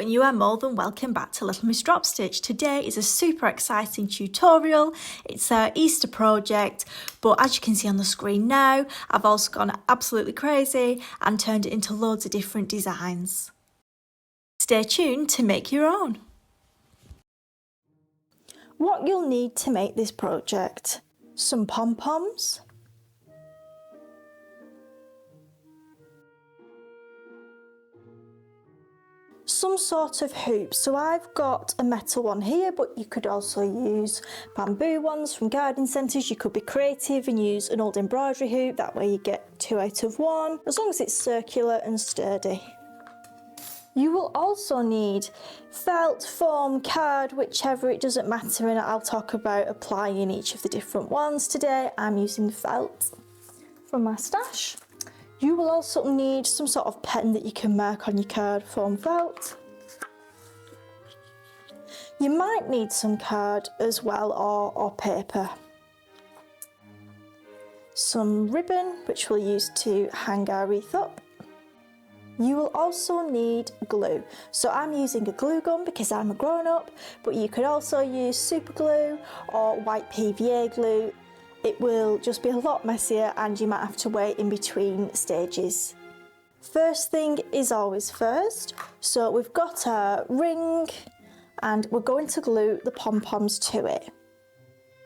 and you are more than welcome back to Little Miss Drop Stitch. Today is a super exciting tutorial. It's our Easter project, but as you can see on the screen now, I've also gone absolutely crazy and turned it into loads of different designs. Stay tuned to make your own. What you'll need to make this project: some pom-poms, some sort of hoop. So I've got a metal one here, but you could also use bamboo ones from garden centres. You could be creative and use an old embroidery hoop, that way you get 2 out of 1, as long as it's circular and sturdy. You will also need felt, foam, card, whichever, it doesn't matter, and I'll talk about applying each of the different ones today. I'm using felt from my stash. You will also need some sort of pen that you can mark on your card, foam, felt. You might need some card as well, or paper. Some ribbon, which we'll use to hang our wreath up. You will also need glue. So I'm using a glue gun because I'm a grown-up, but you could also use super glue or white PVA glue. It will just be a lot messier and you might have to wait in between stages. First thing is always first. So we've got our ring and we're going to glue the pom-poms to it.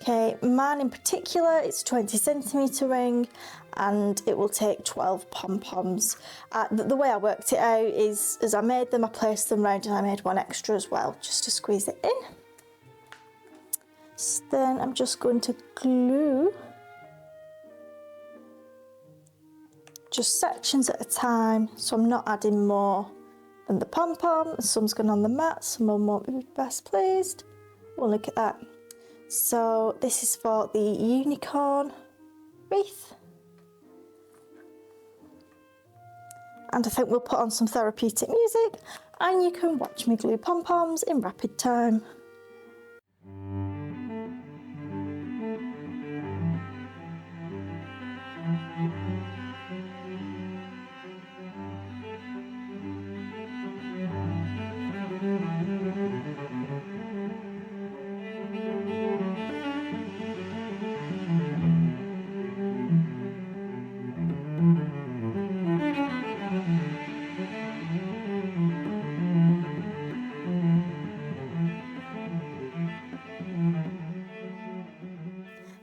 Okay, mine in particular, it's a 20cm ring and it will take 12 pom-poms. The way I worked it out is, as I made them, I placed them round and I made one extra as well, just to squeeze it in. So then I'm just going to glue just sections at a time, so I'm not adding more than the pom-pom. Some's gone on the mat, someone won't be best pleased. Well, look at that. So this is for the unicorn wreath. And I think we'll put on some therapeutic music and you can watch me glue pom-poms in rapid time.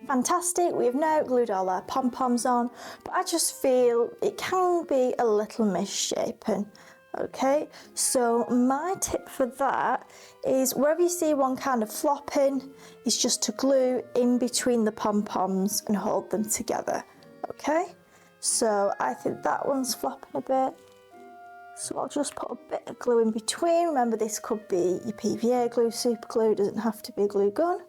Fantastic, we've now glued all our pom-poms on, but I just feel it can be a little misshapen. Okay, so my tip for that is wherever you see one kind of flopping, is just to glue in between the pom-poms and hold them together. Okay, so I think that one's flopping a bit, so I'll just put a bit of glue in between. Remember, this could be your PVA glue, super glue, it doesn't have to be a glue gun.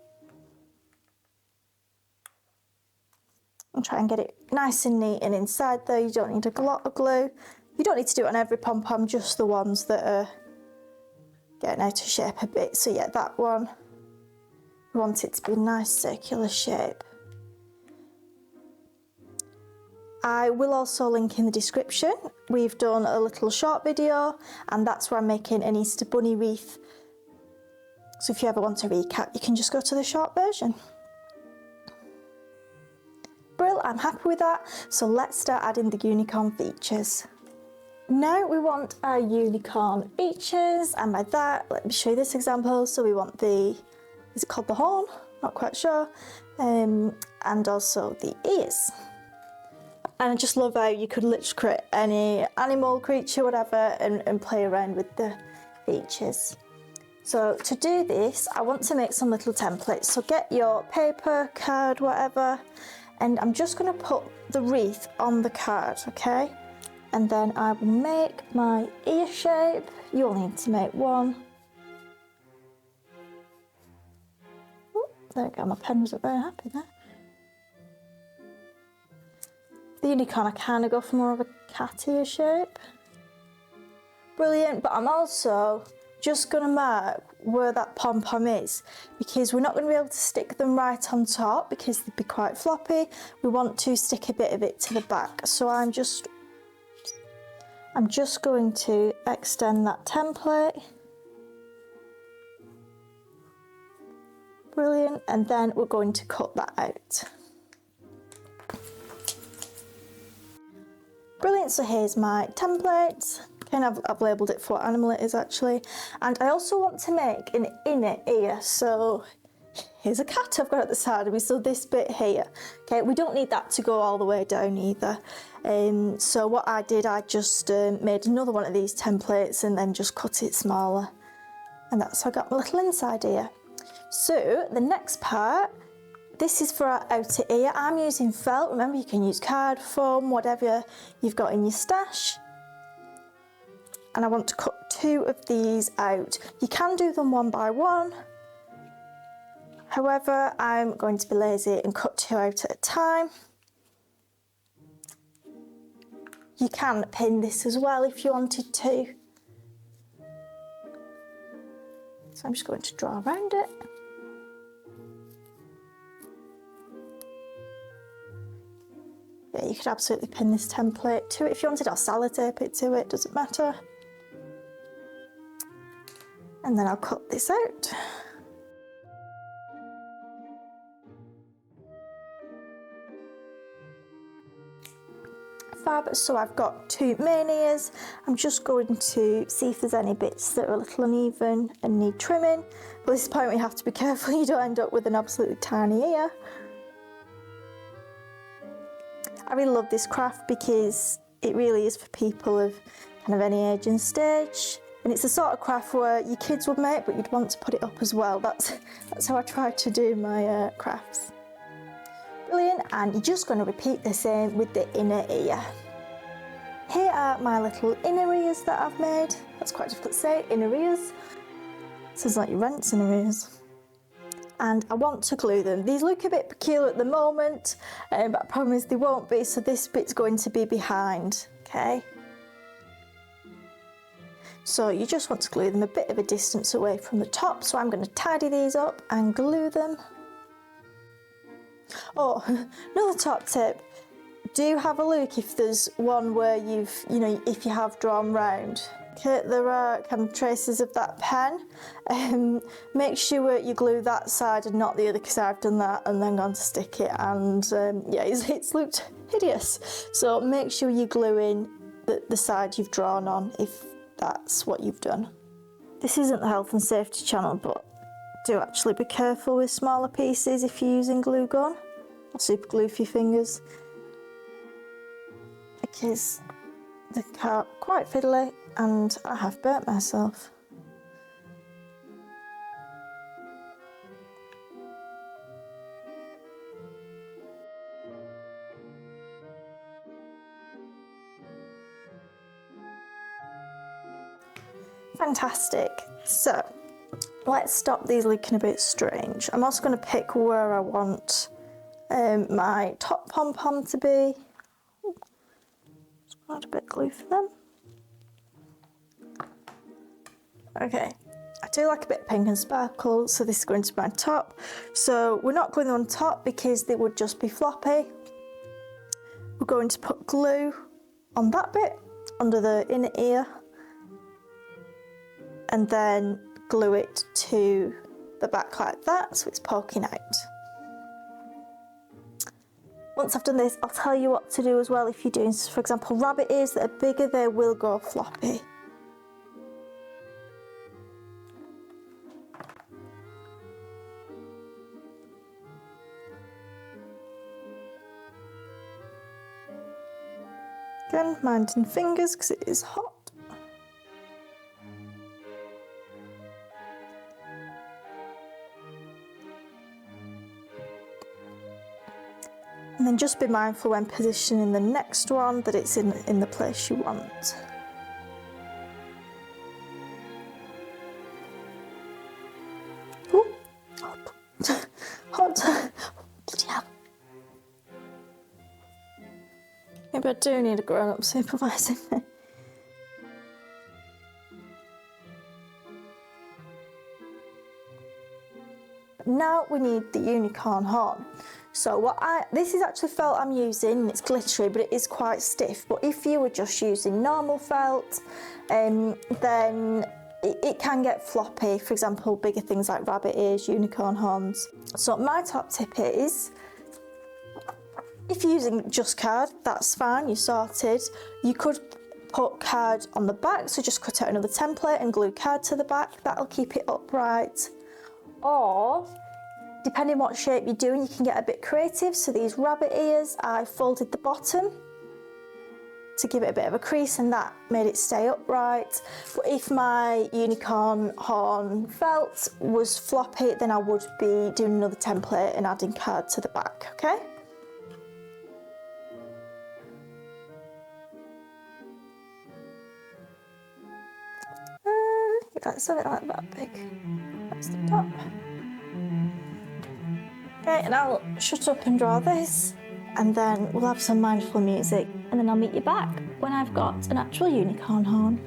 And try and get it nice and neat and inside though. You don't need a lot of glue. You don't need to do it on every pom-pom, just the ones that are getting out of shape a bit. So yeah, that one, we want it to be a nice circular shape. I will also link in the description. We've done a little short video and that's where I'm making an Easter bunny wreath. So if you ever want a recap, you can just go to the short version. Brill, I'm happy with that. So let's start adding the unicorn features. Now we want our unicorn features, and by that, let me show you this example. So we want the, is it called the horn? Not quite sure. And also the ears. And I just love how you could literally create any animal, creature, whatever, and play around with the features. So to do this, I want to make some little templates. So get your paper, card, whatever, and I'm just going to put the wreath on the card, okay? And then I will make my ear shape. You only need to make one. Ooh, there we go, my pen wasn't very happy there. The unicorn, I kind of go for more of a cat ear shape. Brilliant, but I'm also just going to mark where that pom-pom is, because we're not going to be able to stick them right on top because they'd be quite floppy. We want to stick a bit of it to the back. So I'm just going to extend that template Brilliant, and then we're going to cut that out. Brilliant, so here's my template. Okay, and I've labelled it for what animal it is actually. And I also want to make an inner ear, so here's a cat I've got at the side of me, so this bit here. Okay, we don't need that to go all the way down either. So what I did, I just made another one of these templates and then just cut it smaller. And that's how I got my little inside ear. So the next part, this is for our outer ear. I'm using felt. Remember, you can use card, foam, whatever you've got in your stash. And I want to cut 2 of these out. You can do them one by one. However, I'm going to be lazy and cut 2 out at a time. You can pin this as well if you wanted to. So I'm just going to draw around it. Yeah, you could absolutely pin this template to it if you wanted, or sellotape it to it, doesn't matter. And then I'll cut this out. Fab, so I've got 2 main ears. I'm just going to see if there's any bits that are a little uneven and need trimming. But this is the point where you have to be careful you don't end up with an absolutely tiny ear. I really love this craft because it really is for people of kind of any age and stage. And it's the sort of craft where your kids would make, but you'd want to put it up as well. That's how I try to do my crafts. Brilliant, and you're just going to repeat the same with the inner ear. Here are my little inner ears that I've made. That's quite difficult to say, inner ears. It sounds like your rent's inner ears. And I want to glue them. These look a bit peculiar at the moment, but I promise they won't be, so this bit's going to be behind, okay? So you just want to glue them a bit of a distance away from the top, so I'm going to tidy these up and glue them. Oh, another top tip, do have a look if there's one where if you have drawn round. Okay, there are kind of traces of that pen. Make sure you glue that side and not the other, because I've done that and then gone to stick it, and yeah, it's looked hideous. So make sure you glue in the side you've drawn on if that's what you've done. This isn't the health and safety channel, but do actually be careful with smaller pieces if you're using glue gun or super glue for your fingers, because they're quite fiddly and I have burnt myself. Fantastic. So let's stop these looking a bit strange. I'm also going to pick where I want my top pom-pom to be. Just add a bit of glue for them. Okay, I do like a bit of pink and sparkle, so this is going to be my top. So we're not gluing them on top because they would just be floppy. We're going to put glue on that bit under the inner ear, and then glue it to the back like that, so it's poking out. Once I've done this, I'll tell you what to do as well if you're doing, for example, rabbit ears that are bigger, they will go floppy. Again, minding fingers because it is hot. And then just be mindful when positioning the next one that it's in the place you want. Ooh, hot. Hot. Bloody hell. Maybe I do need a grown-up supervising me. Now we need the unicorn horn. So this is actually felt I'm using, and it's glittery, but it is quite stiff. But if you were just using normal felt, then it can get floppy, for example, bigger things like rabbit ears, unicorn horns. So my top tip is, if you're using just card, that's fine, you're sorted. You could put card on the back, so just cut out another template and glue card to the back, that'll keep it upright. Or, depending what shape you're doing, you can get a bit creative. So these rabbit ears, I folded the bottom to give it a bit of a crease, and that made it stay upright. But if my unicorn horn felt was floppy, then I would be doing another template and adding card to the back, okay? That's something like that big. That's the top. Okay, and I'll shut up and draw this, and then we'll have some mindful music, and then I'll meet you back when I've got an actual unicorn horn.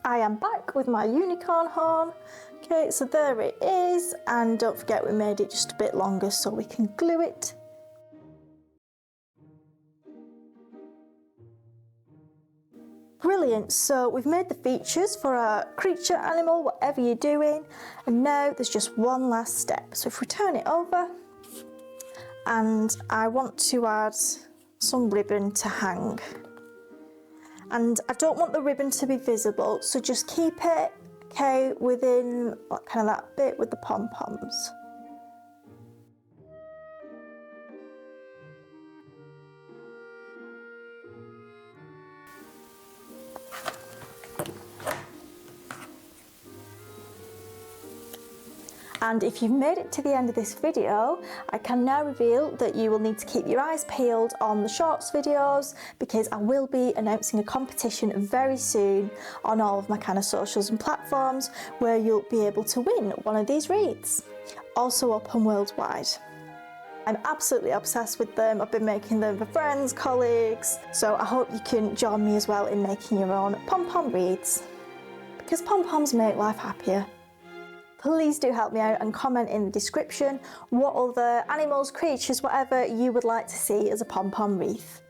I am back with my unicorn horn. Okay, so there it is, and don't forget we made it just a bit longer so we can glue it. Brilliant, so we've made the features for our creature, animal, whatever you're doing, and now there's just one last step. So if we turn it over, and I want to add some ribbon to hang. And I don't want the ribbon to be visible, so just keep it, okay, within kind of that bit with the pom-poms. And if you've made it to the end of this video, I can now reveal that you will need to keep your eyes peeled on the shorts videos, because I will be announcing a competition very soon on all of my kind of socials and platforms, where you'll be able to win one of these wreaths, also open worldwide. I'm absolutely obsessed with them. I've been making them for friends, colleagues, so I hope you can join me as well in making your own pom-pom wreaths, because pom-poms make life happier. Please do help me out and comment in the description what other animals, creatures, whatever you would like to see as a pom-pom wreath.